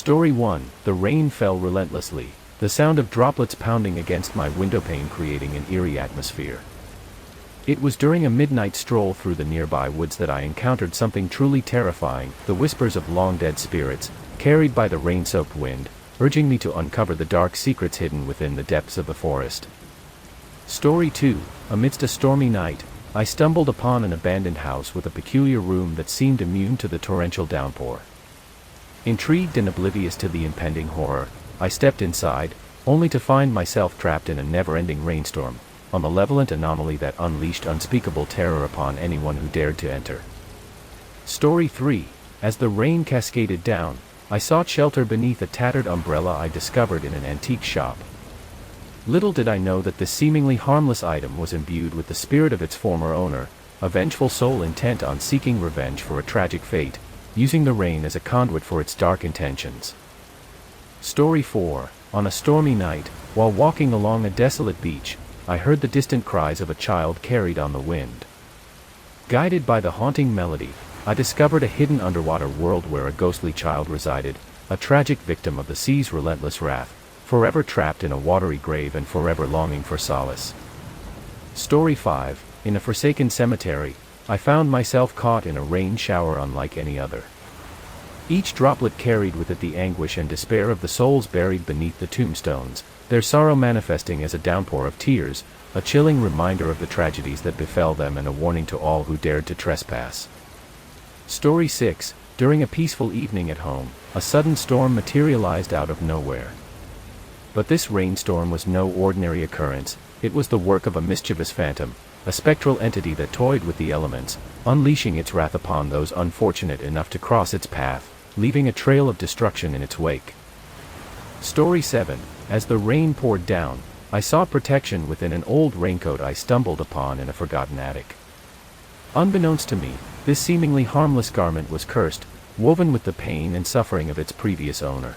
Story 1. The rain fell relentlessly, the sound of droplets pounding against my windowpane creating an eerie atmosphere. It was during a midnight stroll through the nearby woods that I encountered something truly terrifying, the whispers of long-dead spirits, carried by the rain-soaked wind, urging me to uncover the dark secrets hidden within the depths of the forest. Story 2. Amidst a stormy night, I stumbled upon an abandoned house with a peculiar room that seemed immune to the torrential downpour. Intrigued and oblivious to the impending horror, I stepped inside, only to find myself trapped in a never-ending rainstorm, a malevolent anomaly that unleashed unspeakable terror upon anyone who dared to enter. Story 3. As the rain cascaded down, I sought shelter beneath a tattered umbrella I discovered in an antique shop. Little did I know that this seemingly harmless item was imbued with the spirit of its former owner, a vengeful soul intent on seeking revenge for a tragic fate, using the rain as a conduit for its dark intentions. Story 4. On a stormy night, while walking along a desolate beach, I heard the distant cries of a child carried on the wind. Guided by the haunting melody, I discovered a hidden underwater world where a ghostly child resided, a tragic victim of the sea's relentless wrath, forever trapped in a watery grave and forever longing for solace. Story 5. In a forsaken cemetery, I found myself caught in a rain shower unlike any other. Each droplet carried with it the anguish and despair of the souls buried beneath the tombstones, their sorrow manifesting as a downpour of tears, a chilling reminder of the tragedies that befell them and a warning to all who dared to trespass. Story 6. During a peaceful evening at home, a sudden storm materialized out of nowhere. But this rainstorm was no ordinary occurrence, it was the work of a mischievous phantom, a spectral entity that toyed with the elements, unleashing its wrath upon those unfortunate enough to cross its path, leaving a trail of destruction in its wake. Story 7. As the rain poured down, I sought protection within an old raincoat I stumbled upon in a forgotten attic. Unbeknownst to me, this seemingly harmless garment was cursed, woven with the pain and suffering of its previous owner.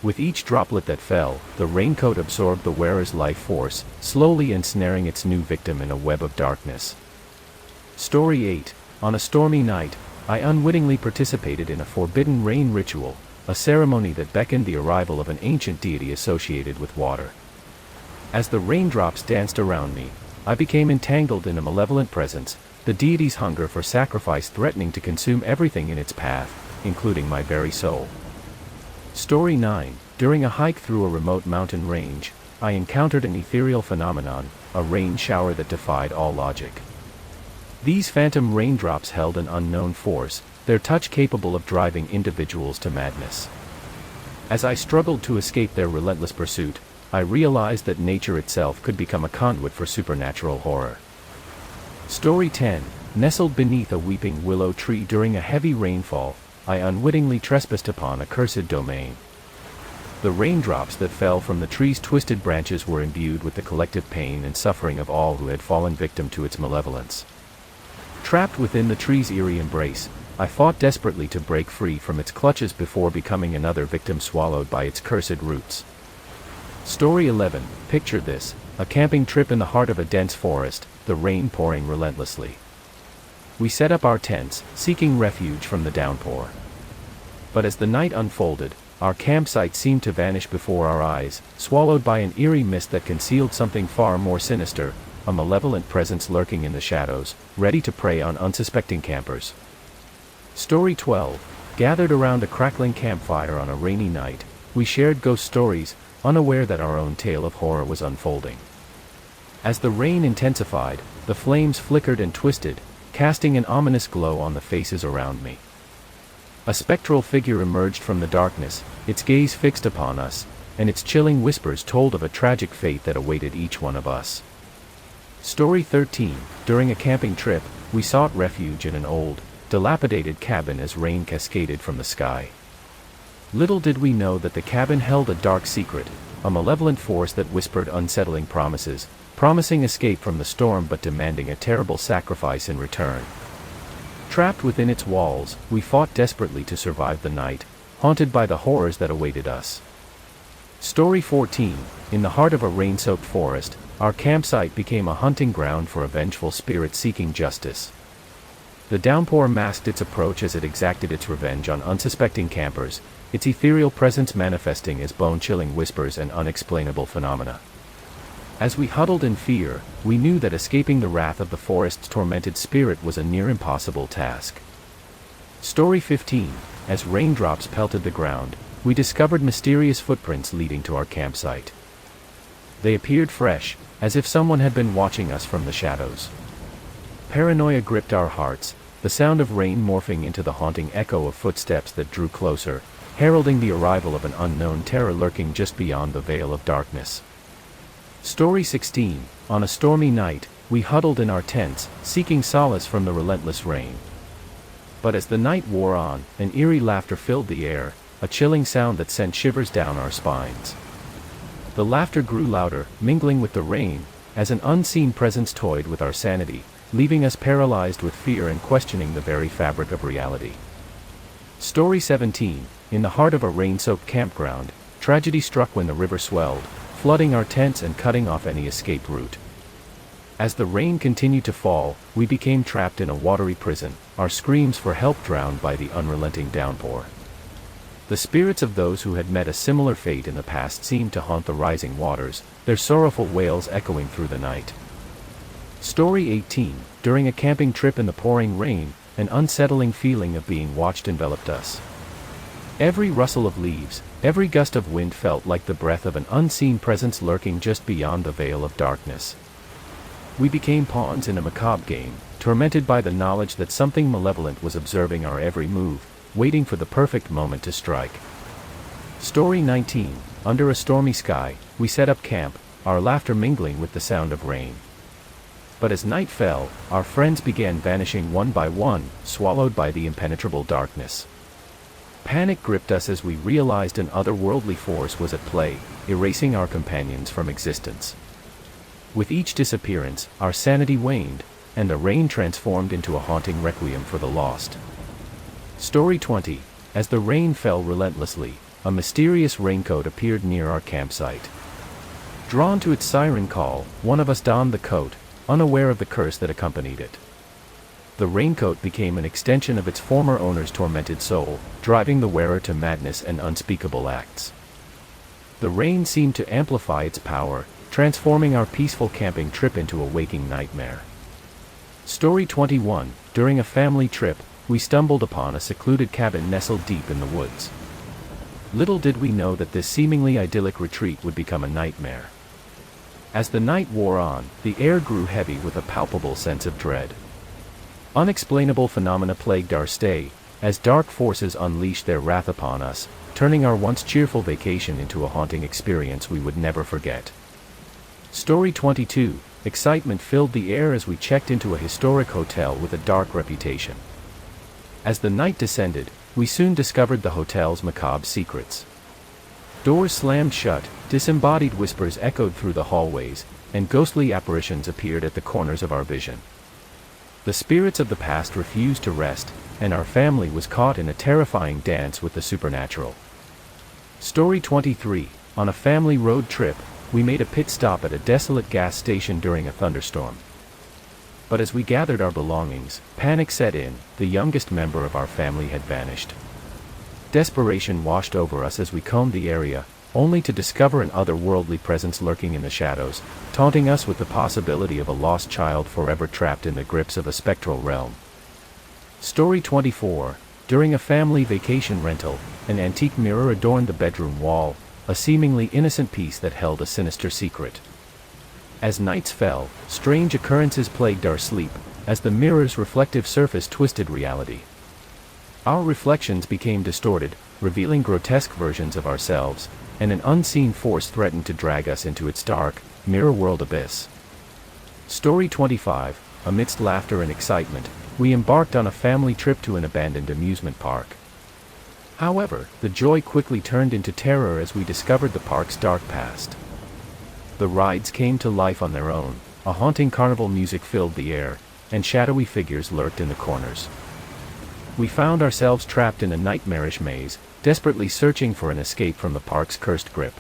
With each droplet that fell, the raincoat absorbed the wearer's life force, slowly ensnaring its new victim in a web of darkness. Story 8. On a stormy night, I unwittingly participated in a forbidden rain ritual, a ceremony that beckoned the arrival of an ancient deity associated with water. As the raindrops danced around me, I became entangled in a malevolent presence, the deity's hunger for sacrifice threatening to consume everything in its path, including my very soul. Story 9. During a hike through a remote mountain range, I encountered an ethereal phenomenon, a rain shower that defied all logic. These phantom raindrops held an unknown force, their touch capable of driving individuals to madness. As I struggled to escape their relentless pursuit, I realized that nature itself could become a conduit for supernatural horror. Story 10. Nestled beneath a weeping willow tree during a heavy rainfall, I unwittingly trespassed upon a cursed domain. The raindrops that fell from the tree's twisted branches were imbued with the collective pain and suffering of all who had fallen victim to its malevolence. Trapped within the tree's eerie embrace, I fought desperately to break free from its clutches before becoming another victim swallowed by its cursed roots. Story 11. Picture this, a camping trip in the heart of a dense forest, the rain pouring relentlessly. We set up our tents, seeking refuge from the downpour. But as the night unfolded, our campsite seemed to vanish before our eyes, swallowed by an eerie mist that concealed something far more sinister, a malevolent presence lurking in the shadows, ready to prey on unsuspecting campers. Story 12. Gathered around a crackling campfire on a rainy night, we shared ghost stories, unaware that our own tale of horror was unfolding. As the rain intensified, the flames flickered and twisted, casting an ominous glow on the faces around me. A spectral figure emerged from the darkness, its gaze fixed upon us, and its chilling whispers told of a tragic fate that awaited each one of us. Story 13. During a camping trip, we sought refuge in an old, dilapidated cabin as rain cascaded from the sky. Little did we know that the cabin held a dark secret, a malevolent force that whispered unsettling promises, promising escape from the storm but demanding a terrible sacrifice in return. Trapped within its walls, we fought desperately to survive the night, haunted by the horrors that awaited us. Story 14. In the heart of a rain-soaked forest, our campsite became a hunting ground for a vengeful spirit seeking justice. The downpour masked its approach as it exacted its revenge on unsuspecting campers, its ethereal presence manifesting as bone-chilling whispers and unexplainable phenomena. As we huddled in fear, we knew that escaping the wrath of the forest's tormented spirit was a near impossible task. Story 15. As raindrops pelted the ground, we discovered mysterious footprints leading to our campsite. They appeared fresh, as if someone had been watching us from the shadows. Paranoia gripped our hearts, the sound of rain morphing into the haunting echo of footsteps that drew closer, heralding the arrival of an unknown terror lurking just beyond the veil of darkness. Story 16. On a stormy night, we huddled in our tents, seeking solace from the relentless rain. But as the night wore on, an eerie laughter filled the air, a chilling sound that sent shivers down our spines. The laughter grew louder, mingling with the rain, as an unseen presence toyed with our sanity, leaving us paralyzed with fear and questioning the very fabric of reality. Story 17. In the heart of a rain-soaked campground, tragedy struck when the river swelled, flooding our tents and cutting off any escape route. As the rain continued to fall, we became trapped in a watery prison, our screams for help drowned by the unrelenting downpour. The spirits of those who had met a similar fate in the past seemed to haunt the rising waters, their sorrowful wails echoing through the night. Story 18. During a camping trip in the pouring rain, an unsettling feeling of being watched enveloped us. Every rustle of leaves, every gust of wind felt like the breath of an unseen presence lurking just beyond the veil of darkness. We became pawns in a macabre game, tormented by the knowledge that something malevolent was observing our every move, waiting for the perfect moment to strike. Story 19. Under a stormy sky, we set up camp, our laughter mingling with the sound of rain. But as night fell, our friends began vanishing one by one, swallowed by the impenetrable darkness. Panic gripped us as we realized an otherworldly force was at play, erasing our companions from existence. With each disappearance, our sanity waned, and the rain transformed into a haunting requiem for the lost. Story 20. As the rain fell relentlessly, a mysterious raincoat appeared near our campsite. Drawn to its siren call, one of us donned the coat, unaware of the curse that accompanied it. The raincoat became an extension of its former owner's tormented soul, driving the wearer to madness and unspeakable acts. The rain seemed to amplify its power, transforming our peaceful camping trip into a waking nightmare. Story 21. During a family trip, we stumbled upon a secluded cabin nestled deep in the woods. Little did we know that this seemingly idyllic retreat would become a nightmare. As the night wore on, the air grew heavy with a palpable sense of dread. Unexplainable phenomena plagued our stay, as dark forces unleashed their wrath upon us, turning our once cheerful vacation into a haunting experience we would never forget. Story 22. Excitement filled the air as we checked into a historic hotel with a dark reputation. As the night descended, we soon discovered the hotel's macabre secrets. Doors slammed shut, disembodied whispers echoed through the hallways, and ghostly apparitions appeared at the corners of our vision. The spirits of the past refused to rest, and our family was caught in a terrifying dance with the supernatural. Story 23. On a family road trip, we made a pit stop at a desolate gas station during a thunderstorm. But as we gathered our belongings, panic set in. The youngest member of our family had vanished. Desperation washed over us as we combed the area, only to discover an otherworldly presence lurking in the shadows, taunting us with the possibility of a lost child forever trapped in the grips of a spectral realm. Story 24. During a family vacation rental, an antique mirror adorned the bedroom wall, a seemingly innocent piece that held a sinister secret. As nights fell, strange occurrences plagued our sleep, as the mirror's reflective surface twisted reality. Our reflections became distorted, revealing grotesque versions of ourselves, and an unseen force threatened to drag us into its dark, mirror-world abyss. Story 25. Amidst laughter and excitement, we embarked on a family trip to an abandoned amusement park. However, the joy quickly turned into terror as we discovered the park's dark past. The rides came to life on their own, a haunting carnival music filled the air, and shadowy figures lurked in the corners. We found ourselves trapped in a nightmarish maze, desperately searching for an escape from the park's cursed grip.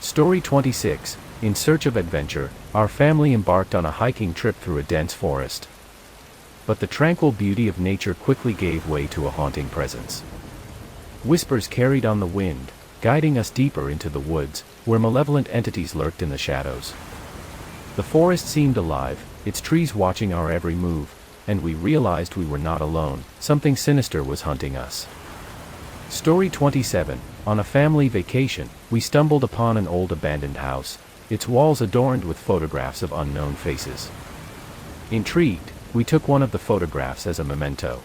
Story 26. In search of adventure, our family embarked on a hiking trip through a dense forest. But the tranquil beauty of nature quickly gave way to a haunting presence. Whispers carried on the wind, guiding us deeper into the woods, where malevolent entities lurked in the shadows. The forest seemed alive, its trees watching our every move, and we realized we were not alone. Something sinister was hunting us. Story 27. On a family vacation, we stumbled upon an old abandoned house, its walls adorned with photographs of unknown faces. Intrigued, we took one of the photographs as a memento.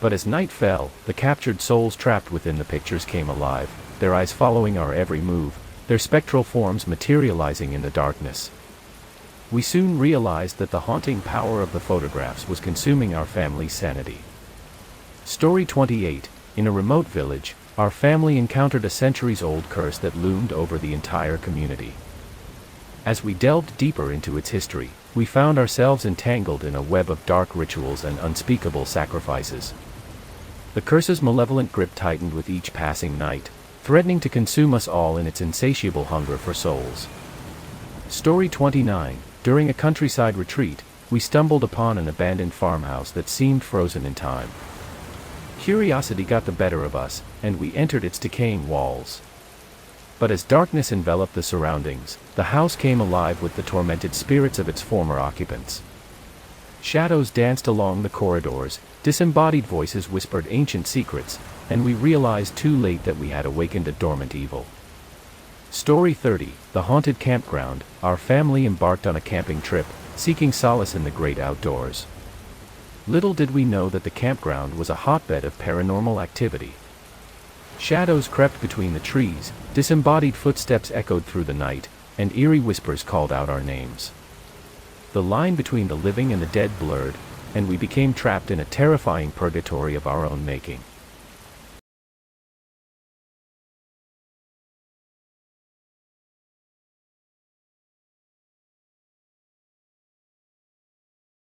But as night fell, the captured souls trapped within the pictures came alive, their eyes following our every move, their spectral forms materializing in the darkness. We soon realized that the haunting power of the photographs was consuming our family's sanity. Story 28. In a remote village, our family encountered a centuries-old curse that loomed over the entire community. As we delved deeper into its history, we found ourselves entangled in a web of dark rituals and unspeakable sacrifices. The curse's malevolent grip tightened with each passing night, threatening to consume us all in its insatiable hunger for souls. Story 29. During a countryside retreat, we stumbled upon an abandoned farmhouse that seemed frozen in time. Curiosity got the better of us, and we entered its decaying walls. But as darkness enveloped the surroundings, the house came alive with the tormented spirits of its former occupants. Shadows danced along the corridors, disembodied voices whispered ancient secrets, and we realized too late that we had awakened a dormant evil. Story 30. The haunted campground. Our family embarked on a camping trip, seeking solace in the great outdoors. Little did we know that the campground was a hotbed of paranormal activity. Shadows crept between the trees, disembodied footsteps echoed through the night, and eerie whispers called out our names. The line between the living and the dead blurred, and we became trapped in a terrifying purgatory of our own making.